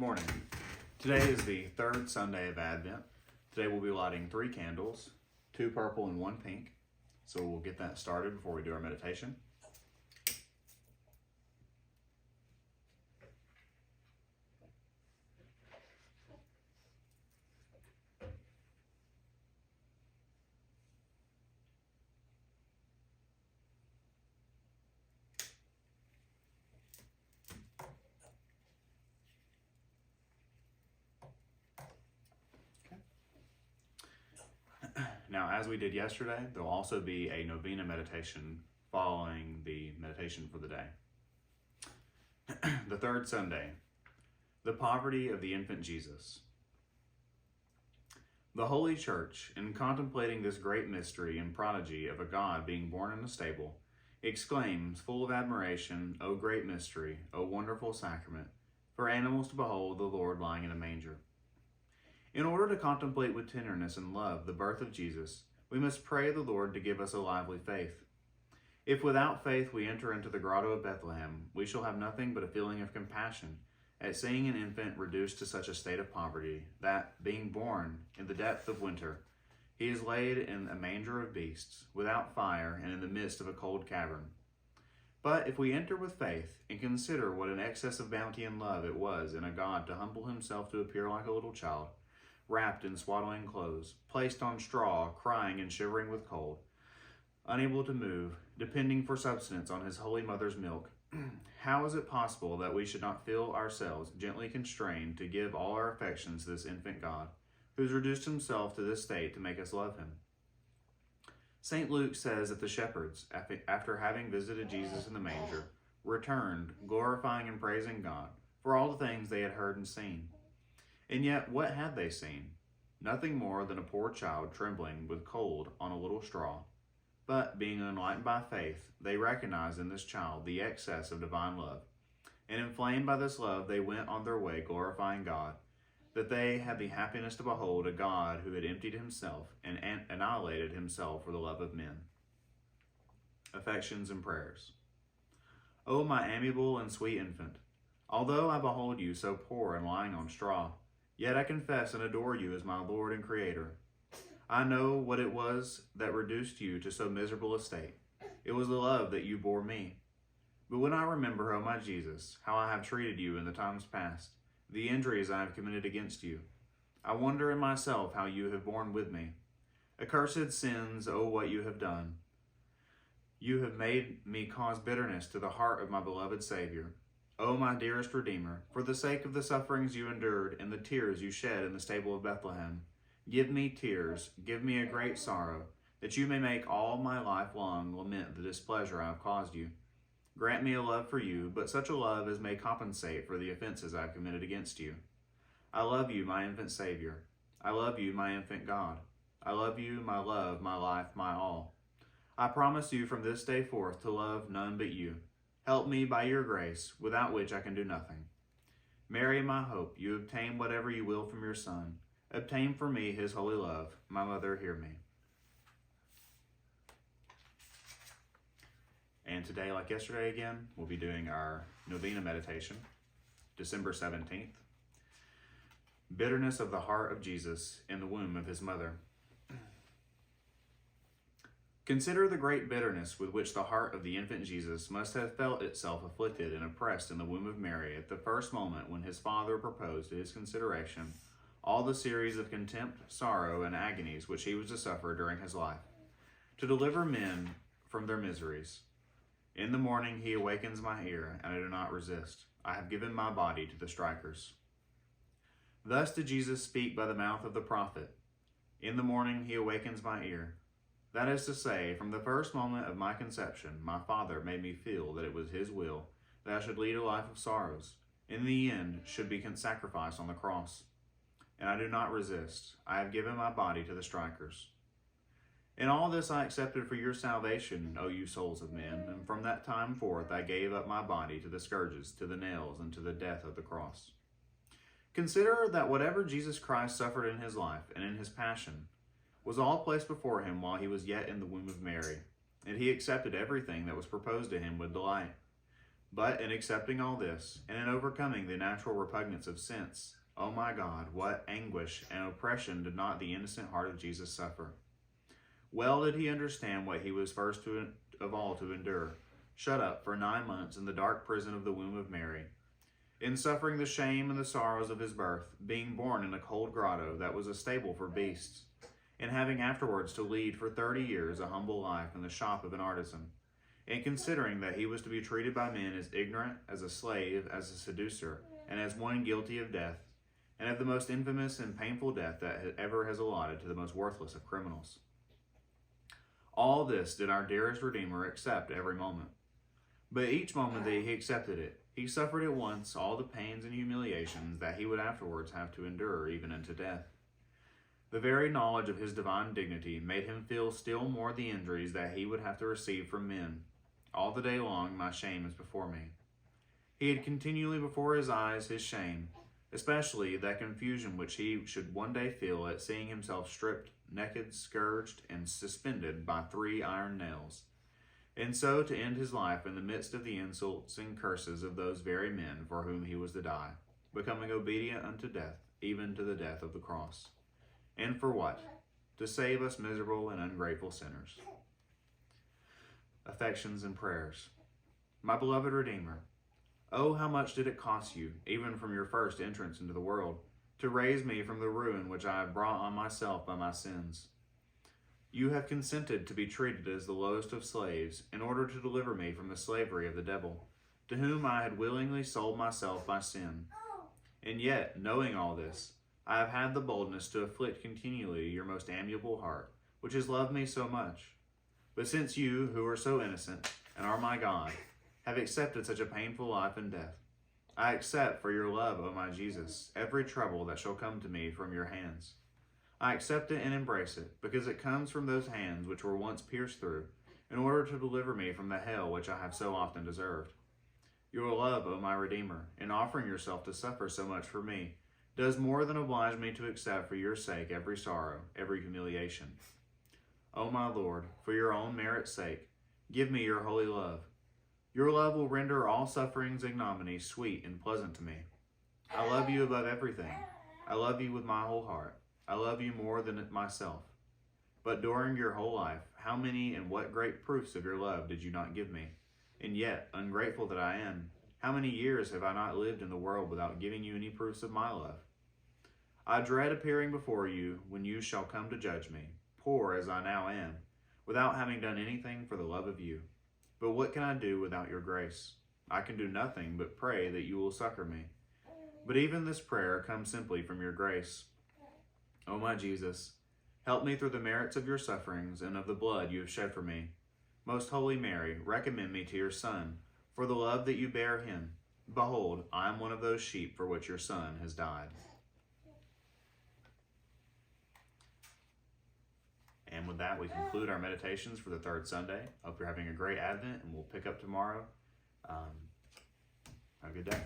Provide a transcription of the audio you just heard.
morning. Today is the third Sunday of Advent. Today we'll be lighting 3 candles, 2 purple and 1 pink. So we'll get that started before we do our meditation. Now, as we did yesterday, there will also be a novena meditation following the meditation for the day. The third Sunday, the poverty of the infant Jesus. The Holy Church, in contemplating this great mystery and prodigy of a God being born in a stable, exclaims, full of admiration, O great mystery, O wonderful sacrament, for animals to behold the Lord lying in a manger. In order to contemplate with tenderness and love the birth of Jesus, we must pray the Lord to give us a lively faith. If without faith we enter into the grotto of Bethlehem, we shall have nothing but a feeling of compassion at seeing an infant reduced to such a state of poverty that, being born in the depth of winter, he is laid in a manger of beasts, without fire and in the midst of a cold cavern. But if we enter with faith and consider what an excess of bounty and love it was in a God to humble himself to appear like a little child, wrapped in swaddling clothes, placed on straw, crying and shivering with cold, unable to move, depending for subsistence on his holy mother's milk, how is it possible that we should not feel ourselves gently constrained to give all our affections to this infant God, who has reduced himself to this state to make us love him? St. Luke says that the shepherds, after having visited Jesus in the manger, returned, glorifying and praising God for all the things they had heard and seen. And yet, what had they seen? Nothing more than a poor child trembling with cold on a little straw. But, being enlightened by faith, they recognized in this child the excess of divine love. And inflamed by this love, they went on their way glorifying God, that they had the happiness to behold a God who had emptied himself and annihilated himself for the love of men. Affections and prayers. O my amiable and sweet infant, although I behold you so poor and lying on straw, yet I confess and adore you as my Lord and Creator. I know what it was that reduced you to so miserable a state. It was the love that you bore me. But when I remember, O my Jesus, how I have treated you in the times past, the injuries I have committed against you, I wonder in myself how you have borne with me. Accursed sins, O what you have done. You have made me cause bitterness to the heart of my beloved Savior. O my dearest Redeemer, for the sake of the sufferings you endured and the tears you shed in the stable of Bethlehem, give me tears, give me a great sorrow, that you may make all my life long lament the displeasure I have caused you. Grant me a love for you, but such a love as may compensate for the offenses I have committed against you. I love you, my infant Savior. I love you, my infant God. I love you, my love, my life, my all. I promise you from this day forth to love none but you. Help me by your grace, without which I can do nothing. Mary, my hope, you obtain whatever you will from your Son. Obtain for me his holy love. My mother, hear me. And today, like yesterday again, we'll be doing our novena meditation, December 17th. Bitterness of the heart of Jesus in the womb of his mother. Consider the great bitterness with which the heart of the infant Jesus must have felt itself afflicted and oppressed in the womb of Mary at the first moment when his father proposed to his consideration all the series of contempt, sorrow, and agonies which he was to suffer during his life, to deliver men from their miseries. In the morning he awakens my ear, and I do not resist. I have given my body to the strikers. Thus did Jesus speak by the mouth of the prophet. In the morning he awakens my ear. That is to say, from the first moment of my conception, my Father made me feel that it was his will that I should lead a life of sorrows, in the end should be sacrificed on the cross. And I do not resist. I have given my body to the strikers. In all this I accepted for your salvation, O you souls of men, and from that time forth I gave up my body to the scourges, to the nails, and to the death of the cross. Consider that whatever Jesus Christ suffered in his life and in his passion was all placed before him while he was yet in the womb of Mary, and he accepted everything that was proposed to him with delight. But in accepting all this, and in overcoming the natural repugnance of sense, O my God, what anguish and oppression did not the innocent heart of Jesus suffer? Well did he understand what he was first of all to endure, shut up for 9 months in the dark prison of the womb of Mary, in suffering the shame and the sorrows of his birth, being born in a cold grotto that was a stable for beasts, and having afterwards to lead for 30 years a humble life in the shop of an artisan, and considering that he was to be treated by men as ignorant, as a slave, as a seducer, and as one guilty of death, and of the most infamous and painful death that ever has allotted to the most worthless of criminals. All this did our dearest Redeemer accept every moment. But each moment that he accepted it, he suffered at once all the pains and humiliations that he would afterwards have to endure even unto death. The very knowledge of his divine dignity made him feel still more the injuries that he would have to receive from men. All the day long my shame is before me. He had continually before his eyes his shame, especially that confusion which he should one day feel at seeing himself stripped, naked, scourged, and suspended by 3 iron nails, and so to end his life in the midst of the insults and curses of those very men for whom he was to die, becoming obedient unto death, even to the death of the cross. And for what? To save us miserable and ungrateful sinners. Affections and prayers. My beloved Redeemer, oh, how much did it cost you, even from your first entrance into the world, to raise me from the ruin which I have brought on myself by my sins. You have consented to be treated as the lowest of slaves, in order to deliver me from the slavery of the devil, to whom I had willingly sold myself by sin. And yet, knowing all this, I have had the boldness to afflict continually your most amiable heart, which has loved me so much. But since you, who are so innocent, and are my God, have accepted such a painful life and death, I accept for your love, O my Jesus, every trouble that shall come to me from your hands. I accept it and embrace it, because it comes from those hands which were once pierced through, in order to deliver me from the hell which I have so often deserved. Your love, O my Redeemer, in offering yourself to suffer so much for me, does more than oblige me to accept for your sake every sorrow, every humiliation. O my Lord, for your own merit's sake, give me your holy love. Your love will render all suffering's ignominy sweet and pleasant to me. I love you above everything. I love you with my whole heart. I love you more than myself. But during your whole life, how many and what great proofs of your love did you not give me? And yet, ungrateful that I am, how many years have I not lived in the world without giving you any proofs of my love? I dread appearing before you when you shall come to judge me, poor as I now am, without having done anything for the love of you. But what can I do without your grace? I can do nothing but pray that you will succor me. But even this prayer comes simply from your grace. O my Jesus, help me through the merits of your sufferings and of the blood you have shed for me. Most Holy Mary, recommend me to your Son, for the love that you bear him. Behold, I am one of those sheep for which your Son has died. And with that, we conclude our meditations for the third Sunday. Hope you're having a great Advent, and we'll pick up tomorrow. Have a good day.